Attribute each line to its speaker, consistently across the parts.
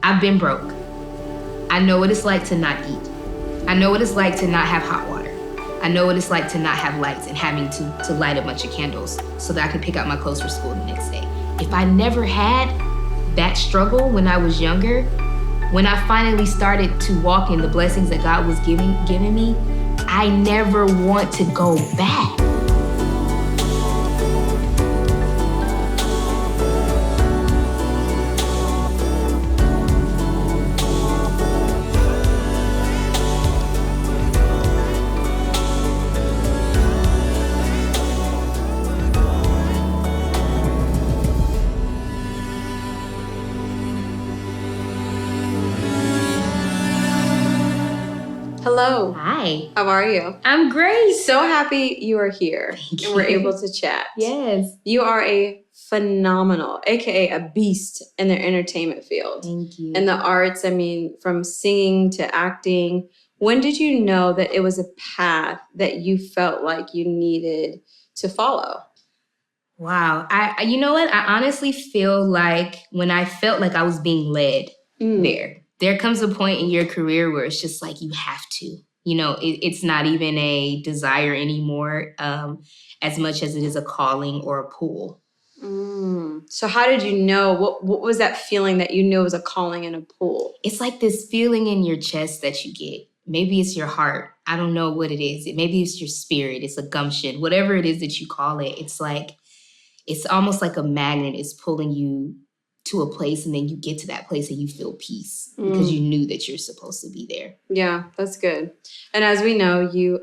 Speaker 1: I've been broke. I know what it's like to not eat. I know what it's like to not have hot water. I know what it's like to not have lights and having to light a bunch of candles so that I could pick out my clothes for school the next day. If I never had that struggle when I was younger, when I finally started to walk in the blessings that God was giving me, I never want to go back.
Speaker 2: Hello.
Speaker 1: Hi.
Speaker 2: How are you?
Speaker 1: I'm great.
Speaker 2: So happy you are here.
Speaker 1: Thank
Speaker 2: and we're
Speaker 1: you.
Speaker 2: able to chat.
Speaker 1: Yes.
Speaker 2: You are a phenomenal, aka a beast in the entertainment field.
Speaker 1: Thank you.
Speaker 2: In the arts, I mean, from singing to acting. When did you know that it was a path that you felt like you needed to follow?
Speaker 1: Wow. You know what? I honestly feel like when I felt like I was being led there comes a point in your career where it's just like you have to. You know, it's not even a desire anymore, as much as it is a calling or a pull.
Speaker 2: So how did you know? What was that feeling that you knew was a calling and a pull?
Speaker 1: It's like this feeling in your chest that you get. Maybe it's your heart. I don't know what it is. Maybe it's your spirit. It's a gumption. Whatever it is that you call it, it's almost like a magnet is pulling you to a place, and then you get to that place and you feel peace because you knew that you're supposed to be there.
Speaker 2: Yeah, that's good. And as we know, you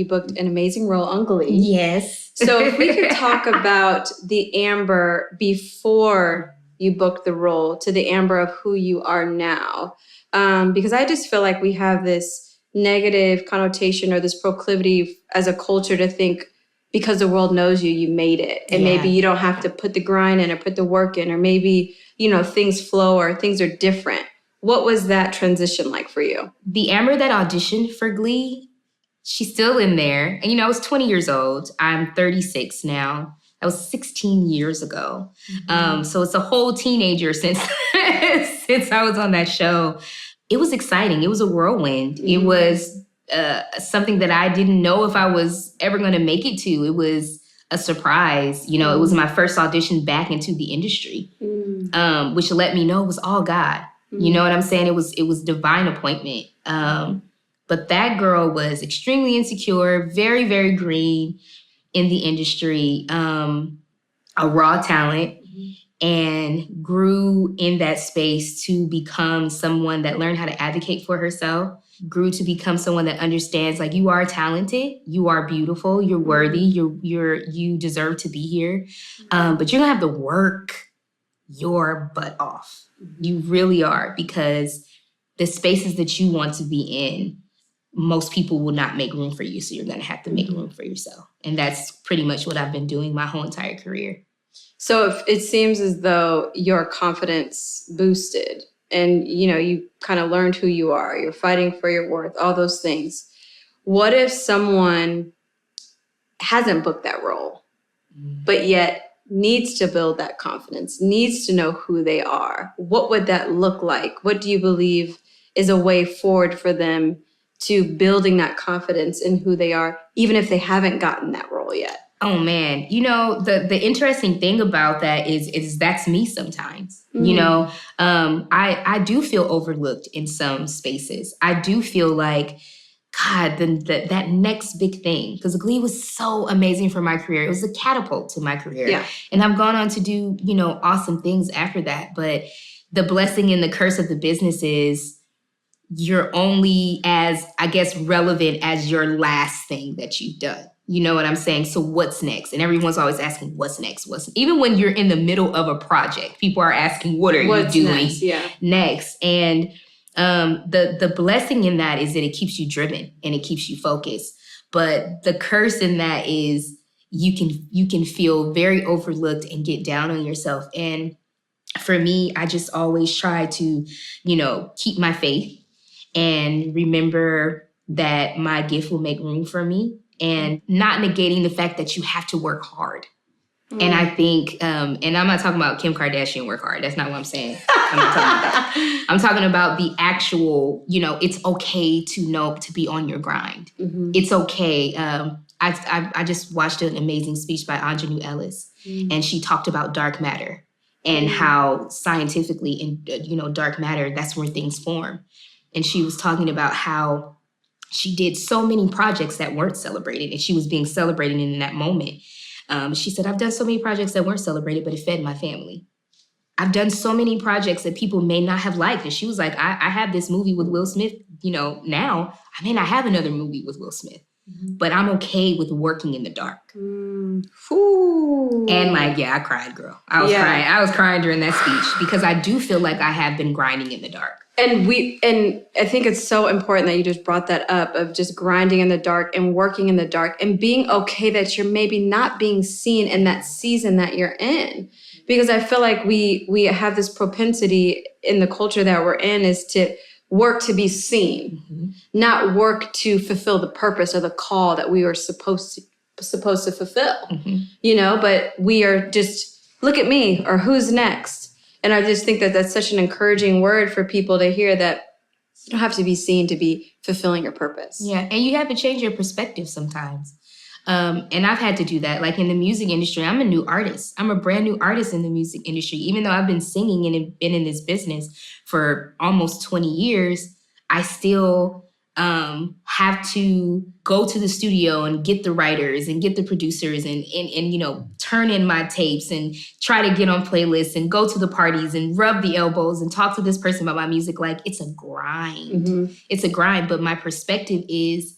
Speaker 2: booked an amazing role on Glee.
Speaker 1: Yes.
Speaker 2: So if we could talk about the Amber before you booked the role to the Amber of who you are now, because I just feel like we have this negative connotation or this proclivity as a culture to think, because the world knows you, you made it. And maybe you don't have to put the grind in or put the work in, or maybe, things flow or things are different. What was that transition like for you?
Speaker 1: The Amber that auditioned for Glee, she's still in there. And, I was 20 years old. I'm 36 now. That was 16 years ago. So it's a whole teenager since I was on that show. It was exciting. It was a whirlwind. It was something that I didn't know if I was ever going to make it to. It was a surprise. It was my first audition back into the industry, which let me know it was all God. You know what I'm saying? It was divine appointment. But that girl was extremely insecure, very, very green in the industry, a raw talent, and grew in that space to become someone that learned how to advocate for herself, grew to become someone that understands, like, you are talented, you are beautiful, you're worthy, you deserve to be here, but you're gonna have to work your butt off. You really are, because the spaces that you want to be in, most people will not make room for you, so you're gonna have to make room for yourself. And that's pretty much what I've been doing my whole entire career.
Speaker 2: So if it seems as though your confidence boosted and, you kind of learned who you are, you're fighting for your worth, all those things. What if someone hasn't booked that role, but yet needs to build that confidence, needs to know who they are? What would that look like? What do you believe is a way forward for them to building that confidence in who they are, even if they haven't gotten that role yet?
Speaker 1: Oh, man. The interesting thing about that is that's me sometimes. I do feel overlooked in some spaces. I do feel like, God, that next big thing, because Glee was so amazing for my career. It was a catapult to my career. Yeah. And I've gone on to do, awesome things after that. But the blessing and the curse of the business is you're only as, I guess, relevant as your last thing that you've done. You know what I'm saying? So what's next? And everyone's always asking, what's next? Even when you're in the middle of a project, people are asking, what are you doing next? And the blessing in that is that it keeps you driven and it keeps you focused. But the curse in that is you can feel very overlooked and get down on yourself. And for me, I just always try to, keep my faith and remember that my gift will make room for me. And not negating the fact that you have to work hard. And I think, and I'm not talking about Kim Kardashian work hard. That's not what I'm saying. I'm not talking about that. I'm talking about the actual, it's okay to be on your grind. Mm-hmm. It's okay. I just watched an amazing speech by Anjanou Ellis, and she talked about dark matter and how scientifically in, dark matter, that's where things form. And she was talking about how she did so many projects that weren't celebrated, and she was being celebrated in that moment. She said, I've done so many projects that weren't celebrated, but it fed my family. I've done so many projects that people may not have liked. And she was like, I have this movie with Will Smith, now. I may not have another movie with Will Smith, but I'm okay with working in the dark. Ooh. And I cried, girl. I was crying. I was crying during that speech because I do feel like I have been grinding in the dark.
Speaker 2: And I think it's so important that you just brought that up of just grinding in the dark and working in the dark and being okay that you're maybe not being seen in that season that you're in. Because I feel like we have this propensity in the culture that we're in is to work to be seen, not work to fulfill the purpose or the call that we are supposed to fulfill, but we are just, look at me, or who's next? And I just think that that's such an encouraging word for people to hear, that you don't have to be seen to be fulfilling your purpose.
Speaker 1: Yeah, and you have to change your perspective sometimes. And I've had to do that. Like in the music industry, I'm a new artist. I'm a brand new artist in the music industry. Even though I've been singing and been in this business for almost 20 years, I still have to go to the studio and get the writers and get the producers and turn in my tapes and try to get on playlists and go to the parties and rub the elbows and talk to this person about my music. Like, it's a grind. It's a grind. But my perspective is,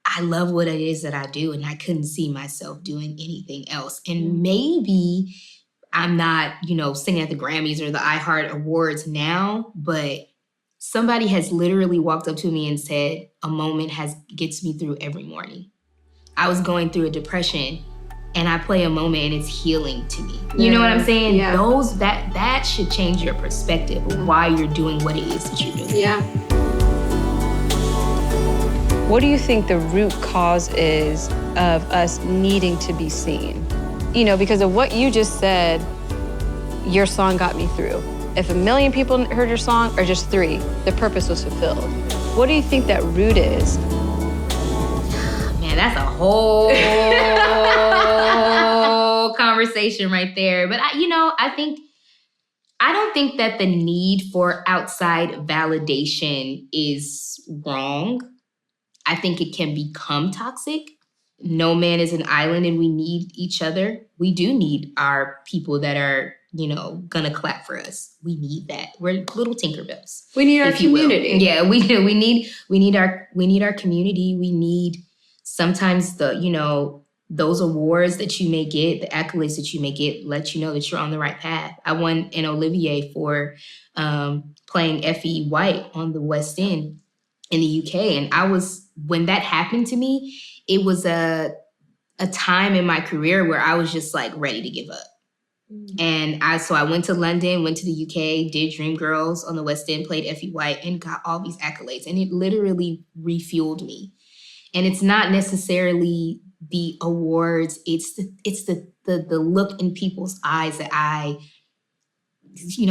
Speaker 1: I love what it is that I do, and I couldn't see myself doing anything else. And maybe I'm not, singing at the Grammys or the iHeart Awards now, but somebody has literally walked up to me and said, a moment gets me through every morning. I was going through a depression, and I play a moment and it's healing to me. You know what I'm saying?
Speaker 2: Yeah.
Speaker 1: That should change your perspective of why you're doing what it is that you're doing.
Speaker 2: Yeah. What do you think the root cause is of us needing to be seen? Because of what you just said, your song got me through. If 1 million people heard your song, or just 3, the purpose was fulfilled. What do you think that root is?
Speaker 1: Man, that's a whole conversation right there. But I don't think that the need for outside validation is wrong. I think it can become toxic. No man is an island, and we need each other. We do need our people that are, gonna clap for us. We need that. We're little Tinkerbells.
Speaker 2: We need our community.
Speaker 1: Yeah, we do. We need our community. We need sometimes those awards that you may get, the accolades that you may get, let you know that you're on the right path. I won an Olivier for playing Effie White on the West End in the UK. And when that happened to me, it was a time in my career where I was just like ready to give up. And I went to London, went to the UK, did Dreamgirls on the West End, played Effie White, and got all these accolades. And it literally refueled me. And it's not necessarily the awards, it's the look in people's eyes that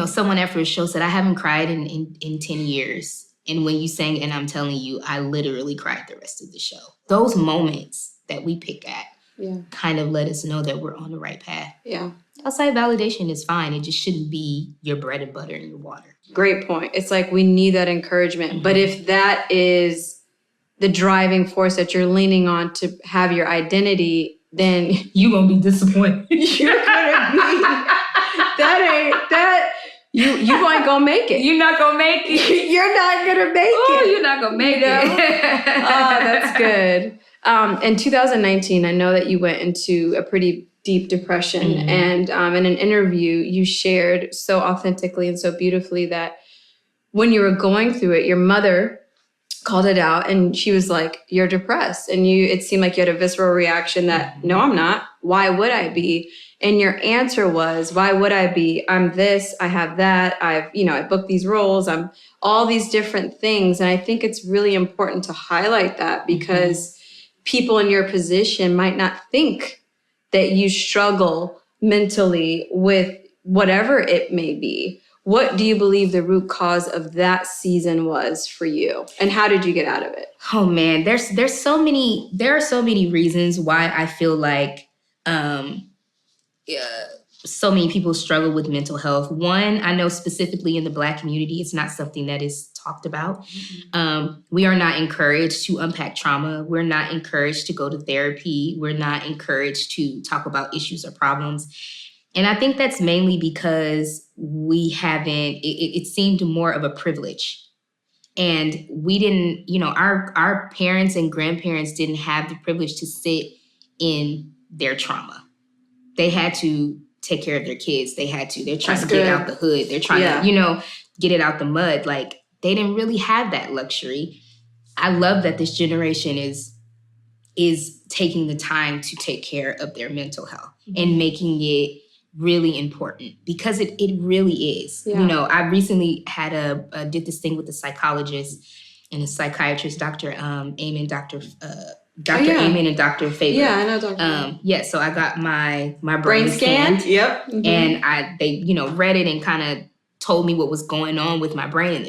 Speaker 1: someone after a show said, I haven't cried in 10 years. And when you sang, and I'm telling you, I literally cried the rest of the show. Those moments that we pick at kind of let us know that we're on the right path.
Speaker 2: Yeah.
Speaker 1: Outside validation is fine. It just shouldn't be your bread and butter and your water.
Speaker 2: Great point. It's like we need that encouragement. But if that is the driving force that you're leaning on to have your identity, then
Speaker 1: you're going to be disappointed.
Speaker 2: You're going to be... You ain't gonna make it.
Speaker 1: You're not gonna make it.
Speaker 2: You're not gonna make it.
Speaker 1: You're not gonna make it.
Speaker 2: That's good. In 2019, I know that you went into a pretty deep depression, and in an interview, you shared so authentically and so beautifully that when you were going through it, your mother called it out, and she was like, "You're depressed," and it seemed like you had a visceral reaction that, "No, I'm not. Why would I be?" And your answer was, why would I be? I'm this, I have that, I booked these roles, I'm all these different things. And I think it's really important to highlight that because people in your position might not think that you struggle mentally with whatever it may be, what do you believe the root cause of that season was for you? And how did you get out of it?
Speaker 1: Oh man, there are so many reasons why I feel like so many people struggle with mental health. One, I know specifically in the Black community, it's not something that is talked about. We are not encouraged to unpack trauma. We're not encouraged to go to therapy. We're not encouraged to talk about issues or problems. And I think that's mainly because we haven't, it seemed more of a privilege. And we didn't, our parents and grandparents didn't have the privilege to sit in their trauma. They had to take care of their kids. They're trying to get out the hood. They're trying to, get it out the mud. Like, they didn't really have that luxury. I love that this generation is taking the time to take care of their mental health and making it really important, because it really is. Yeah. I recently did this thing with a psychologist and a psychiatrist, Dr. Amen and Dr. Faber.
Speaker 2: Yeah, I know Dr.
Speaker 1: So I got my brain scanned.
Speaker 2: Yep.
Speaker 1: And they read it and kind of told me what was going on with my brain, and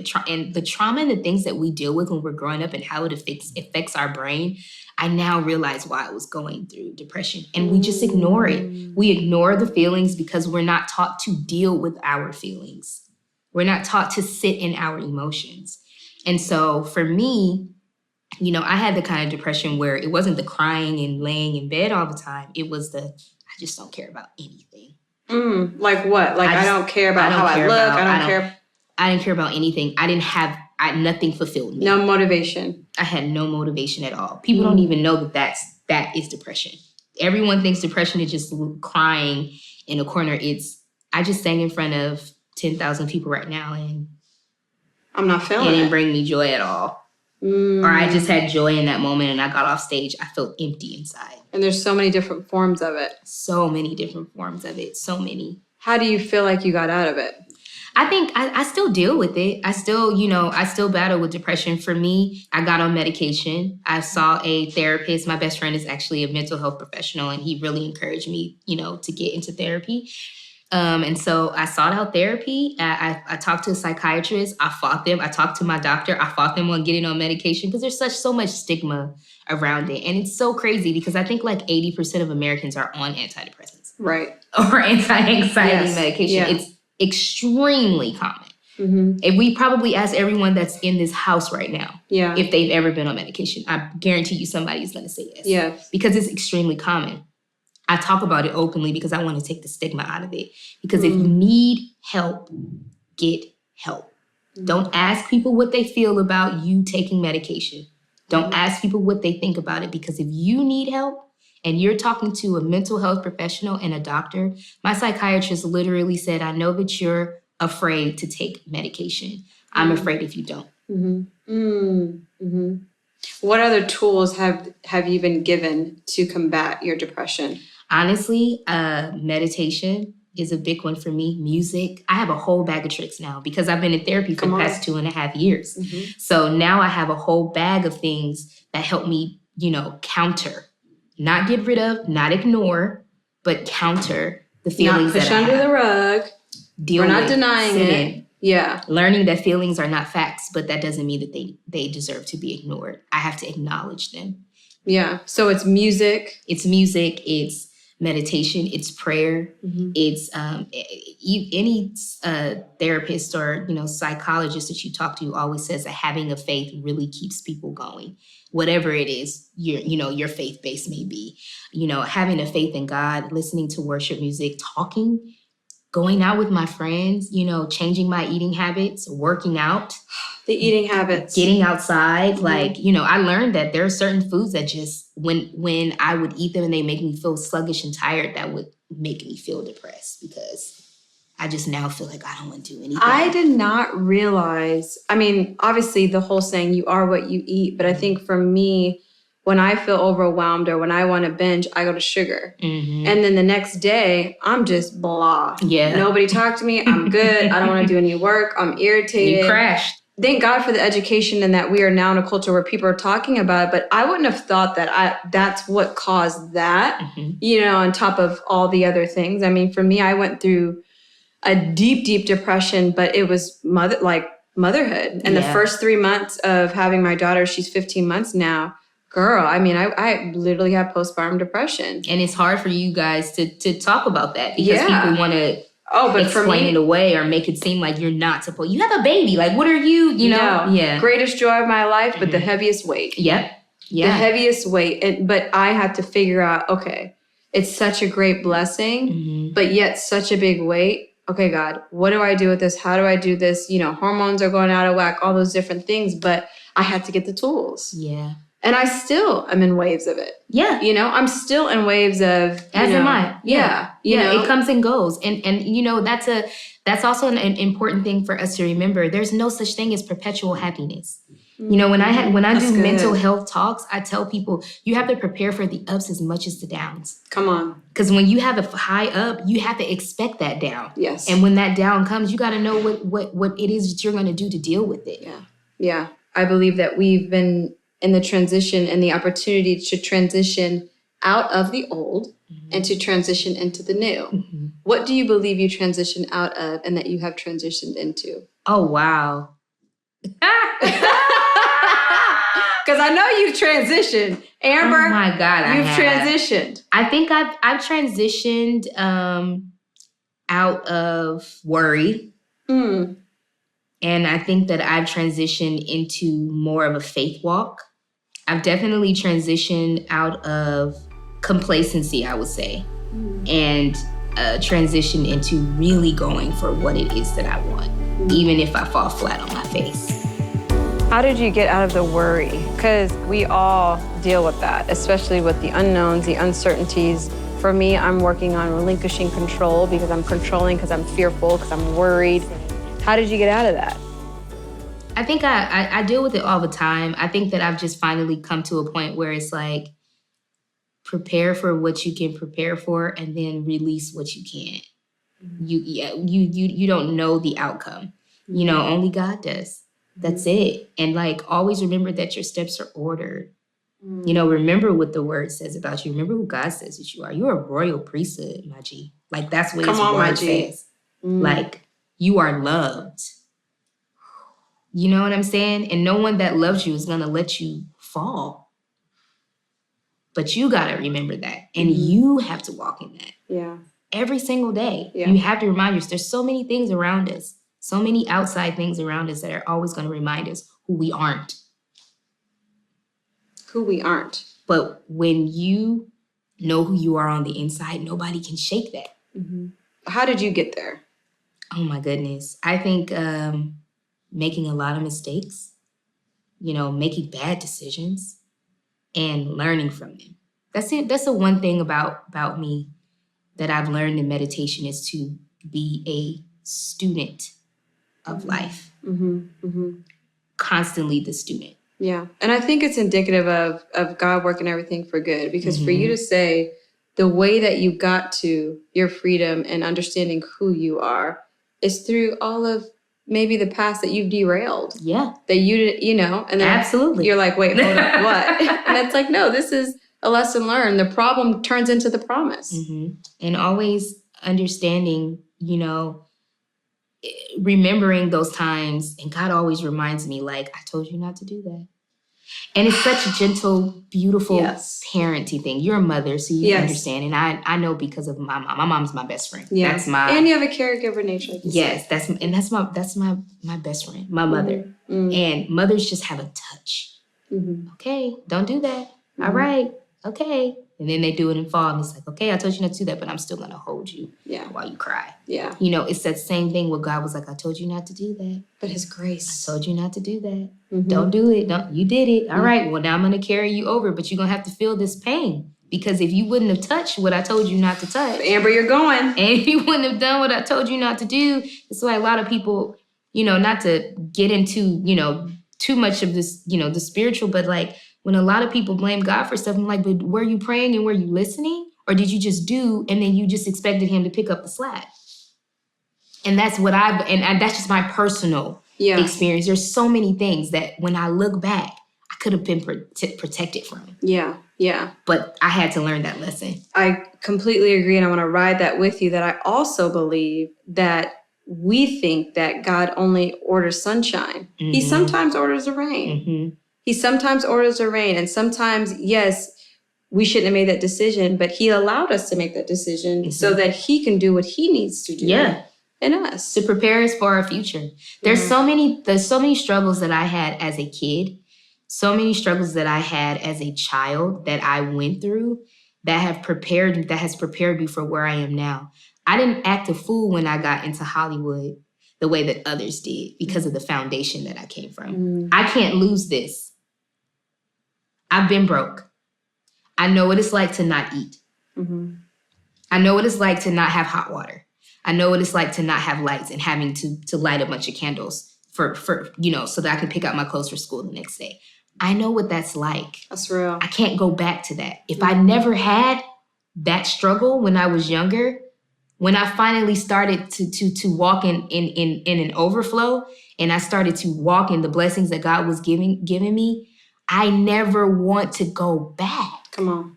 Speaker 1: the trauma and the things that we deal with when we're growing up and how it affects our brain. I now realize why I was going through depression, and we just ignore it. We ignore the feelings because we're not taught to deal with our feelings. We're not taught to sit in our emotions. And so for me, I had the kind of depression where it wasn't the crying and laying in bed all the time. It was I just don't care about anything.
Speaker 2: Like what? Like I don't care about how I look.
Speaker 1: I didn't care about anything. Nothing fulfilled me.
Speaker 2: No motivation.
Speaker 1: I had no motivation at all. People don't even know that is depression. Everyone thinks depression is just crying in a corner. I just sang in front of 10,000 people right now, and
Speaker 2: I'm not feeling it.
Speaker 1: It didn't bring me joy at all. Or I just had joy in that moment, and I got off stage. I felt empty inside.
Speaker 2: And there's so many different forms of it.
Speaker 1: So many different forms of it. So many.
Speaker 2: How do you feel like you got out of it?
Speaker 1: I think I still deal with it. I still battle with depression. For me, I got on medication. I saw a therapist. My best friend is actually a mental health professional, and he really encouraged me, to get into therapy. And so I sought out therapy. I talked to a psychiatrist. I fought them. I talked to my doctor. I fought them on getting on medication because there's so much stigma around it. And it's so crazy because I think like 80% of Americans are on antidepressants.
Speaker 2: Right.
Speaker 1: Or anti-anxiety medication.
Speaker 2: Yeah.
Speaker 1: It's extremely common. If we probably ask everyone that's in this house right now if they've ever been on medication, I guarantee you somebody's going to say yes.
Speaker 2: Yes.
Speaker 1: Because it's extremely common. I talk about it openly because I want to take the stigma out of it. Because if you need help, get help. Don't ask people what they feel about you taking medication. Don't ask people what they think about it. Because if you need help and you're talking to a mental health professional and a doctor, my psychiatrist literally said, I know that you're afraid to take medication. I'm afraid if you don't.
Speaker 2: What other tools have you been given to combat your depression?
Speaker 1: Honestly, meditation is a big one for me. Music. I have a whole bag of tricks now because I've been in therapy for the past 2.5 years. So now I have a whole bag of things that help me, counter, not get rid of, not ignore, but counter the feelings
Speaker 2: not push
Speaker 1: that I
Speaker 2: under
Speaker 1: have.
Speaker 2: the rug. We're not denying it. Yeah.
Speaker 1: Learning that feelings are not facts, but that doesn't mean that they deserve to be ignored. I have to acknowledge them.
Speaker 2: Yeah. So it's music.
Speaker 1: It's music. It's meditation. It's prayer. It's any therapist or psychologist that you talk to always says that having a faith really keeps people going. Whatever it is, your faith base may be. Having a faith in God, listening to worship music, talking, going out with my friends, changing my eating habits, working out.
Speaker 2: The eating habits.
Speaker 1: Getting outside. I learned that there are certain foods that just, when I would eat them and they make me feel sluggish and tired, that would make me feel depressed because I just now feel like I don't want to do anything.
Speaker 2: I did not realize, obviously the whole saying, you are what you eat. But I think for me, when I feel overwhelmed or when I want to binge, I go to sugar. And then the next day, I'm just blah.
Speaker 1: Yeah.
Speaker 2: Nobody talk to me. I'm good. I don't want to do any work. I'm irritated.
Speaker 1: You crashed.
Speaker 2: thank God for the education and that we are now in a culture where people are talking about it. But I wouldn't have thought that that's what caused that, on top of all the other things. I mean, for me, I went through a deep, deep depression, but it was motherhood. And the first 3 months of having my daughter, she's 15 months now, girl, I mean, I literally have postpartum depression.
Speaker 1: And it's hard for you guys to talk about that because people want to explain
Speaker 2: for me,
Speaker 1: it away or make it seem like you're not supposed. You have a baby. Like, what are you, know?
Speaker 2: Yeah. Greatest joy of my life, but the heaviest weight.
Speaker 1: Yep. Yeah.
Speaker 2: The heaviest weight. But I had to figure out, okay, it's such a great blessing, but yet such a big weight. Okay, God, what do I do with this? How do I do this? Hormones are going out of whack, all those different things, but I had to get the tools.
Speaker 1: Yeah.
Speaker 2: And I still am in waves of it.
Speaker 1: Yeah.
Speaker 2: I'm still in waves of,
Speaker 1: as am I.
Speaker 2: Yeah.
Speaker 1: It comes and goes. And that's also an important thing for us to remember. There's no such thing as perpetual happiness. When I do mental health talks, I tell people you have to prepare for the ups as much as the downs.
Speaker 2: Come on.
Speaker 1: Because when you have a high up, you have to expect that down.
Speaker 2: Yes.
Speaker 1: And when that down comes, you got to know what it is that you're going to do to deal with it.
Speaker 2: Yeah. Yeah. I believe that we've been in the transition and the opportunity to transition out of the old and to transition into the new. What do you believe you transitioned out of and that you have transitioned into?
Speaker 1: Oh, wow.
Speaker 2: Because I know you've transitioned. Amber,
Speaker 1: oh my God,
Speaker 2: you've transitioned.
Speaker 1: I think I've transitioned out of worry. And I think that I've transitioned into more of a faith walk. I've definitely transitioned out of complacency, I would say, and transitioned into really going for what it is that I want, even if I fall flat on my face.
Speaker 2: How did you get out of the worry? Because we all deal with that, especially with the unknowns, the uncertainties. For me, I'm working on relinquishing control because I'm controlling, because I'm fearful, because I'm worried. How did you get out of that?
Speaker 1: I think I deal with it all the time. I think that I've just finally come to a point where it's like, prepare for what you can prepare for and then release what you can't. You don't know the outcome. Only God does. That's it. And always remember that your steps are ordered. Remember what the word says about you. Remember who God says that you are. You're a royal priesthood, my G. That's what his word says. You are loved. You know what I'm saying? And no one that loves you is going to let you fall. But you got to remember that. And you have to walk in that.
Speaker 2: Yeah.
Speaker 1: Every single day.
Speaker 2: Yeah.
Speaker 1: You have to remind yourself. There's so many things around us. So many outside things around us that are always going to remind us who we aren't.
Speaker 2: Who we aren't.
Speaker 1: But when you know who you are on the inside, nobody can shake that.
Speaker 2: How did you get there?
Speaker 1: Oh, my goodness. I think making a lot of mistakes, making bad decisions and learning from them. That's it. That's the one thing about me that I've learned in meditation is to be a student of life. Constantly the student.
Speaker 2: Yeah. And I think it's indicative of God working everything for good, because for you to say the way that you got to your freedom and understanding who you are is through all of maybe the past that you've derailed.
Speaker 1: Yeah.
Speaker 2: That and then
Speaker 1: absolutely.
Speaker 2: You're like, wait, hold on, what? And it's like, no, this is a lesson learned. The problem turns into the promise.
Speaker 1: And always understanding, remembering those times. And God always reminds me, I told you not to do that. And it's such a gentle, beautiful parenting thing. You're a mother, so you understand. And I know because of my mom. My mom's my best friend.
Speaker 2: Yeah.
Speaker 1: That's my.
Speaker 2: And you have a caregiver nature.
Speaker 1: Yes, that's my best friend, my mother. And mothers just have a touch. Okay, don't do that. All right, okay. And then they do it and fall, and it's like, okay, I told you not to do that, but I'm still gonna hold you while you cry. Yeah. It's that same thing where God was like, I told you not to do that.
Speaker 2: But his grace.
Speaker 1: I told you not to do that. Don't do it. You did it. All right, well, now I'm gonna carry you over, but you're gonna have to feel this pain. Because if you wouldn't have touched what I told you not to touch.
Speaker 2: Amber, you're going.
Speaker 1: And if you wouldn't have done what I told you not to do, it's why a lot of people, not to get into, too much of this, the spiritual, but when a lot of people blame God for stuff, I'm like, but were you praying and were you listening? Or did you just do and then you just expected him to pick up the slack? And that's what and that's just my personal
Speaker 2: Yeah.
Speaker 1: experience. There's so many things that when I look back, I could have been protected from.
Speaker 2: Yeah. Yeah.
Speaker 1: But I had to learn that lesson.
Speaker 2: I completely agree. And I want to ride that with you, that I also believe that we think that God only orders sunshine. He sometimes orders the rain. He sometimes orders the rain. And sometimes, yes, we shouldn't have made that decision, but he allowed us to make that decision so that he can do what he needs to do in us.
Speaker 1: To prepare us for our future. There's so many struggles that I had as a kid, so many struggles that I had as a child that I went through that has prepared me for where I am now. I didn't act a fool when I got into Hollywood the way that others did because of the foundation that I came from. I can't lose this. I've been broke. I know what it's like to not eat. I know what it's like to not have hot water. I know what it's like to not have lights and having to light a bunch of candles for so that I can pick out my clothes for school the next day. I know what that's like.
Speaker 2: That's real.
Speaker 1: I can't go back to that. If I never had that struggle when I was younger, when I finally started to walk in an overflow and I started to walk in the blessings that God was giving me, I never want to go back.
Speaker 2: Come on.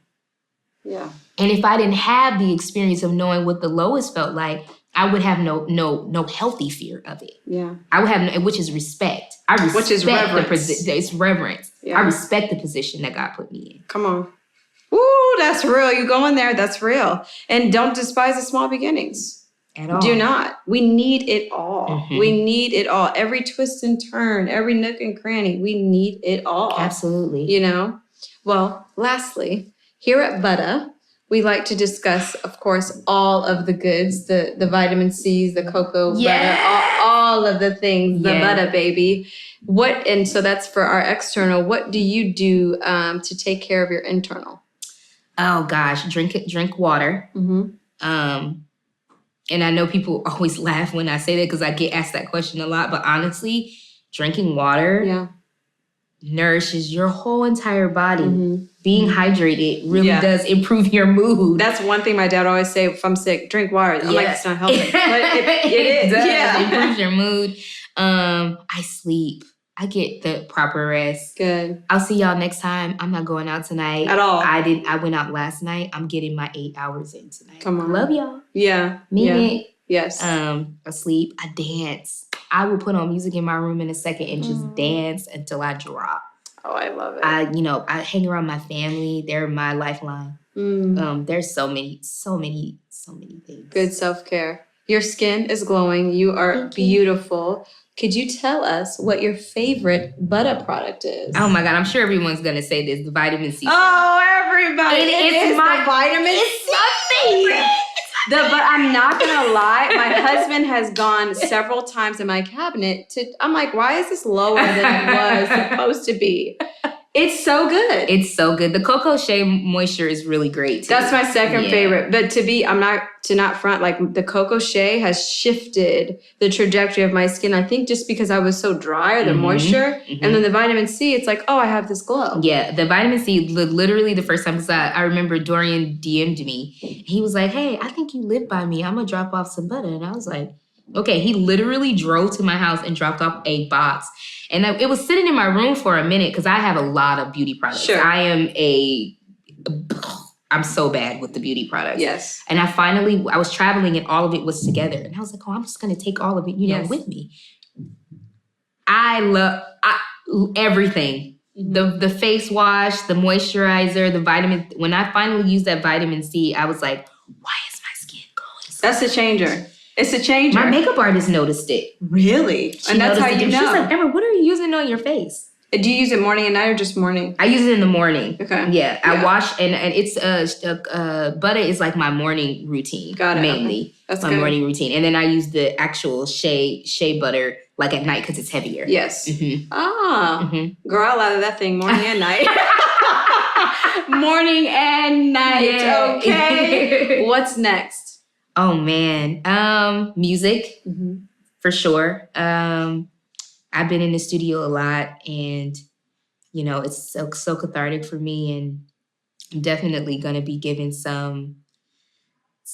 Speaker 2: Yeah.
Speaker 1: And if I didn't have the experience of knowing what the lowest felt like, I would have no healthy fear of it.
Speaker 2: Yeah.
Speaker 1: I would have, which is respect. I respect
Speaker 2: which is reverence.
Speaker 1: It's reverence.
Speaker 2: Yeah.
Speaker 1: I respect the position that God put me in.
Speaker 2: Come on. Ooh, that's real. You go in there, that's real. And don't despise the small beginnings.
Speaker 1: At all.
Speaker 2: Do not. We need it all. We need it all. Every twist and turn, every nook and cranny, we need it all.
Speaker 1: Absolutely.
Speaker 2: Well, lastly, here at Buttah, we like to discuss, of course, all of the goods, the vitamin C's, the cocoa butter, all of the things, the Buttah baby. And so that's for our external. What do you do to take care of your internal?
Speaker 1: Oh gosh, drink water. And I know people always laugh when I say that because I get asked that question a lot. But honestly, drinking water nourishes your whole entire body. Being hydrated really does improve your mood.
Speaker 2: That's one thing my dad always say. If I'm sick, drink water. I'm like, it's not healthy. But it
Speaker 1: does.
Speaker 2: Yeah.
Speaker 1: It improves your mood. I sleep. I get the proper rest.
Speaker 2: Good.
Speaker 1: I'll see y'all next time. I'm not going out tonight.
Speaker 2: At all.
Speaker 1: I went out last night. I'm getting my 8 hours in tonight.
Speaker 2: Come on.
Speaker 1: Love y'all.
Speaker 2: Yeah.
Speaker 1: Mean it.
Speaker 2: Yes.
Speaker 1: I sleep. I dance. I will put on music in my room in a second and just dance until I drop.
Speaker 2: Oh, I love it.
Speaker 1: I hang around my family. They're my lifeline. There's so many things.
Speaker 2: Good self-care. Your skin is glowing. You are beautiful. Could you tell us what your favorite Buttah product is?
Speaker 1: Oh my God, I'm sure everyone's gonna say this, the vitamin C.
Speaker 2: Oh, everybody.
Speaker 1: It's my
Speaker 2: vitamin C.
Speaker 1: It's my favorite.
Speaker 2: But I'm not gonna lie, my husband has gone several times in my cabinet I'm like, why is this lower than it was supposed to be? It's so good.
Speaker 1: It's so good. The Cocoa Shea moisture is really great too.
Speaker 2: That's my second favorite. But to not front, like the Cocoa Shea has shifted the trajectory of my skin. I think just because I was so dry, the moisture, and then the vitamin C, it's like, oh, I have this glow.
Speaker 1: Yeah, the vitamin C, literally the first time, because I remember Dorian DM'd me. He was like, hey, I think you live by me. I'm going to drop off some Buttah. And I was like, okay. He literally drove to my house and dropped off a box. And it was sitting in my room for a minute because I have a lot of beauty products.
Speaker 2: Sure.
Speaker 1: I'm so bad with the beauty products.
Speaker 2: Yes.
Speaker 1: And I was traveling and all of it was together. And I was like, oh, I'm just going to take all of it, with me. I love everything. The face wash, the moisturizer, the vitamin. When I finally used that vitamin C, I was like, why is my skin glowing so
Speaker 2: That's a changer. It's a changer.
Speaker 1: My makeup artist noticed it.
Speaker 2: Really? And that's how you know.
Speaker 1: She was like, Emma, what are you using on your face?
Speaker 2: Do you use it morning and night or just morning?
Speaker 1: I use it in the morning.
Speaker 2: Okay.
Speaker 1: Yeah. I wash and it's Buttah is like my morning routine.
Speaker 2: Got it.
Speaker 1: Mainly.
Speaker 2: Okay. That's
Speaker 1: my
Speaker 2: good.
Speaker 1: morning routine. And then I use the actual shea butter like at night because it's heavier.
Speaker 2: Yes. Girl, I lather that thing morning and night. Morning and night.
Speaker 1: Yeah.
Speaker 2: Okay. What's next?
Speaker 1: Oh man. Music for sure. I've been in the studio a lot and it's so cathartic for me, and I'm definitely gonna be giving some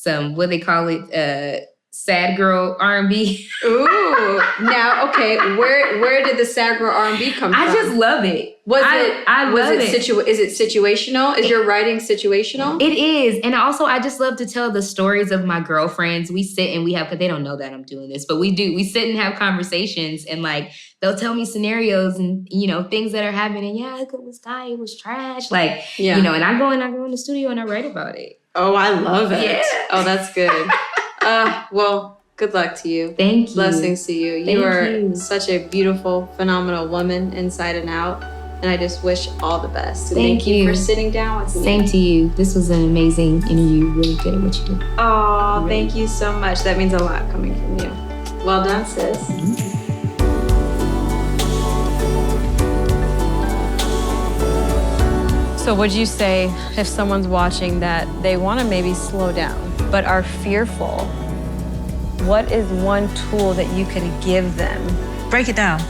Speaker 1: what they call it, sad girl R&B.
Speaker 2: Ooh. Now, okay, where did the sad girl R&B come from?
Speaker 1: I just love it.
Speaker 2: I love it. Is it situational? Is your writing situational?
Speaker 1: It is. And also, I just love to tell the stories of my girlfriends. We sit and we have, because they don't know that I'm doing this, but we do. We sit and have conversations, and like, they'll tell me scenarios and, you know, things that are happening. Yeah, it was guy, it was trash. Like, you know, and I go in the studio and I write about it.
Speaker 2: Oh, I love it.
Speaker 1: Yeah.
Speaker 2: Oh, that's good. Well, good luck to you.
Speaker 1: Thank you.
Speaker 2: Blessings to you. You are such a beautiful, phenomenal woman inside and out. And I just wish all the best. So thank you for sitting down with me.
Speaker 1: Same to you. This was an amazing interview. Really good at what you do.
Speaker 2: Oh, thank you so much. That means a lot coming from you. Well done, sis.
Speaker 1: Mm-hmm.
Speaker 2: So would you say if someone's watching that they want to maybe slow down but are fearful, what is one tool that you can give them?
Speaker 3: Break it down.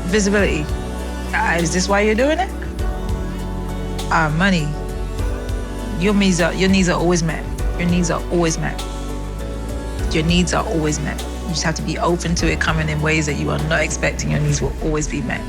Speaker 3: Visibility. Is this why you're doing it? Money. Your needs are always met. Your needs are always met. Your needs are always met. You just have to be open to it coming in ways that you are not expecting. Your needs will always be met.